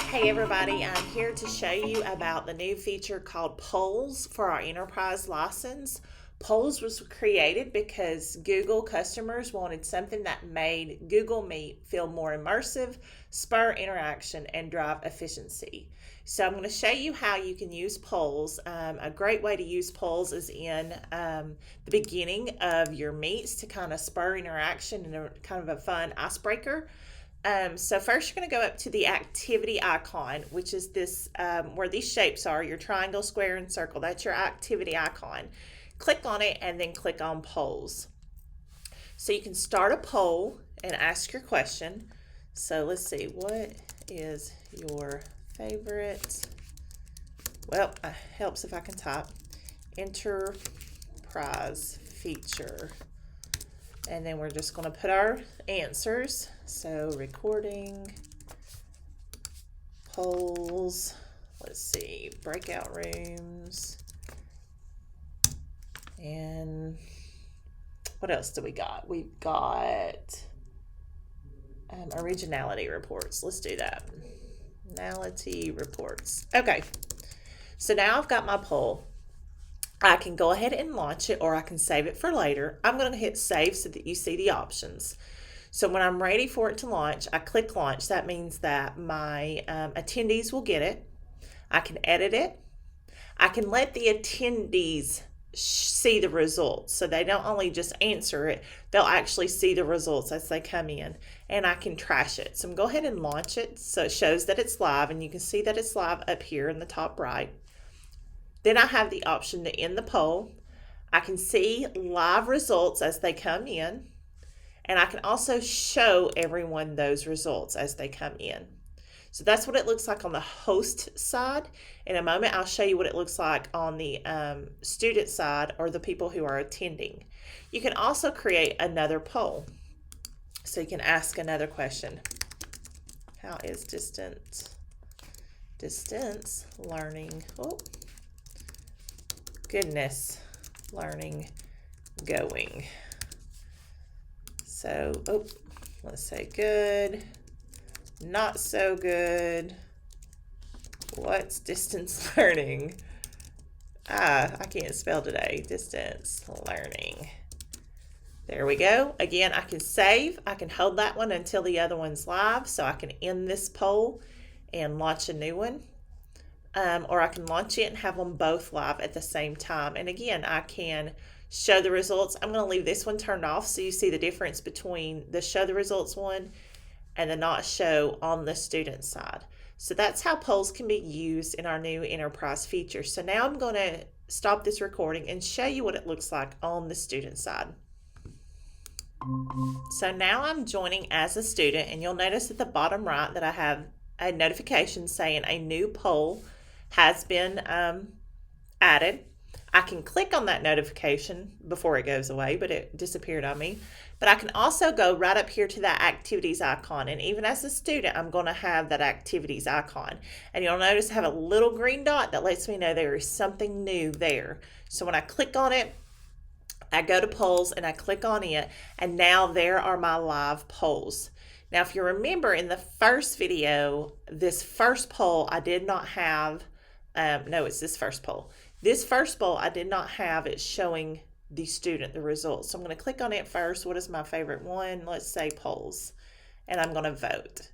Hey everybody, I'm here to show you about the new feature called Polls for our enterprise license. Polls was created because Google customers wanted something that made Google Meet feel more immersive, spur interaction, and drive efficiency. So I'm going to show you how you can use polls. A great way to use polls is in the beginning of your meets to kind of spur interaction and kind of a fun icebreaker. So first you're going to go up to the activity icon, which is this where these shapes are, your triangle, square, and circle. That's your activity icon. Click on it and then click on polls. So you can start a poll and ask your question. So let's see, what is your favorite, well, it helps if I can type, enterprise feature? And then we're just going to put our answers. So recording, polls, let's see, breakout rooms, and what else do we got? We've got originality reports. Let's do that. Originality reports. Okay, so now I've got my poll. I can go ahead and launch it, or I can save it for later. I'm going to hit save so that you see the options. So when I'm ready for it to launch, I click launch. That means that my attendees will get it. I can edit it. I can let the attendees see the results. So they don't only just answer it, they'll actually see the results as they come in. And I can trash it. So I'm going to go ahead and launch it so it shows that it's live, and you can see that it's live up here in the top right. Then I have the option to end the poll. I can see live results as they come in, and I can also show everyone those results as they come in. So that's what it looks like on the host side. In a moment, I'll show you what it looks like on the student side, or the people who are attending. You can also create another poll. So you can ask another question. How is distance learning? Goodness learning going? So, let's say good, not so good. What's distance learning? I can't spell today. Distance learning. There we go. Again, I can save. I can hold that one until the other one's live, so I can end this poll and launch a new one. Or I can launch it and have them both live at the same time. And again, I can show the results. I'm going to leave this one turned off so you see the difference between the show the results one and the not show on the student side. So that's how polls can be used in our new enterprise feature. So now I'm going to stop this recording and show you what it looks like on the student side. So now I'm joining as a student, and you'll notice at the bottom right that I have a notification saying a new poll has been added. I can click on that notification before it goes away, but it disappeared on me. But I can also go right up here to that activities icon, and even as a student, I'm going to have that activities icon. And you'll notice I have a little green dot that lets me know there is something new there. So when I click on it, I go to polls and I click on it, and now there are my live polls. Now, if you remember in the first video, this first poll I did not have, no, it's this first poll. This first poll I did not have it showing the student the results. So I'm going to click on it first. What is my favorite one? Let's say polls. And I'm going to vote.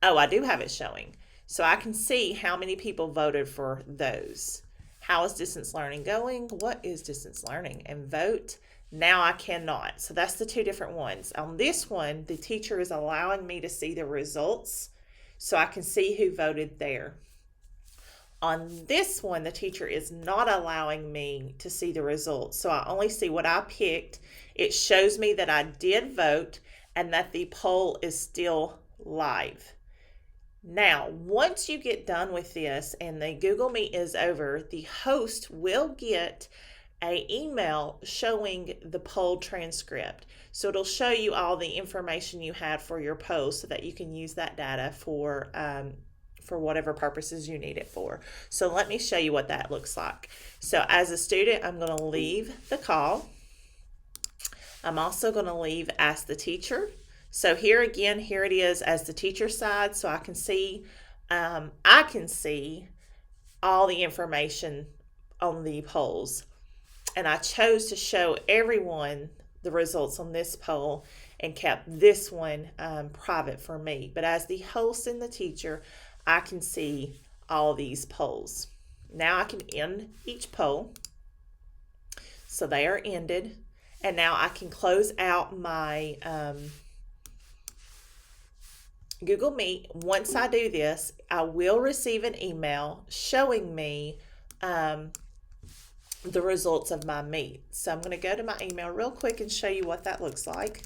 Oh, I do have it showing. So I can see how many people voted for those. How is distance learning going? What is distance learning? And vote. Now I cannot. So that's the two different ones. On this one, the teacher is allowing me to see the results so I can see who voted there. On this one, the teacher is not allowing me to see the results. So I only see what I picked. It shows me that I did vote and that the poll is still live. Now, once you get done with this and the Google Meet is over, the host will get an email showing the poll transcript. So it'll show you all the information you had for your poll so that you can use that data for whatever purposes you need it for. So let me show you what that looks like. So as a student, I'm going to leave the call. I'm also going to leave Ask the Teacher. So here again, here it is as the teacher side, so I can see all the information on the polls. And I chose to show everyone the results on this poll and kept this one private for me. But as the host and the teacher, I can see all these polls. Now I can end each poll. So they are ended. And now I can close out my Google Meet. Once I do this, I will receive an email showing me the results of my meet. So I'm going to go to my email real quick and show you what that looks like.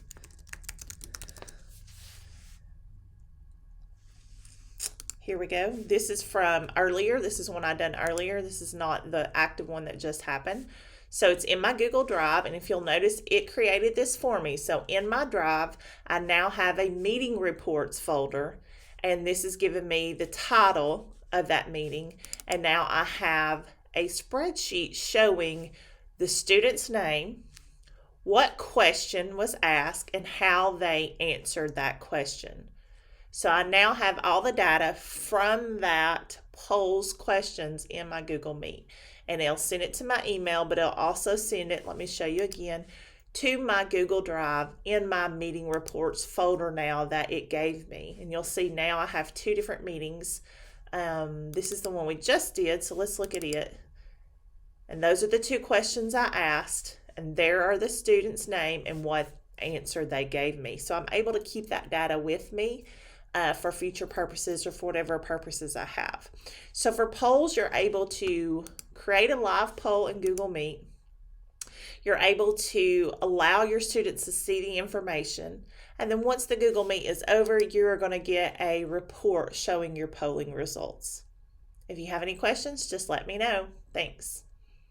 Here we go. This is from earlier. This is one I done earlier. This is not the active one that just happened. So it's in my Google Drive, and if you'll notice, it created this for me. So in my Drive, I now have a meeting reports folder, and this is giving me the title of that meeting. And now I have a spreadsheet showing the student's name, what question was asked, and how they answered that question. So I now have all the data from that poll's questions in my Google Meet. And it'll send it to my email, but it'll also send it, let me show you again, to my Google Drive in my meeting reports folder now that it gave me. And you'll see now I have two different meetings. This is the one we just did, so let's look at it. And those are the two questions I asked, and there are the student's name and what answer they gave me. So I'm able to keep that data with me for future purposes or for whatever purposes I have. So for polls, you're able to create a live poll in Google Meet. You're able to allow your students to see the information. And then once the Google Meet is over, you're going to get a report showing your polling results. If you have any questions, just let me know. Thanks.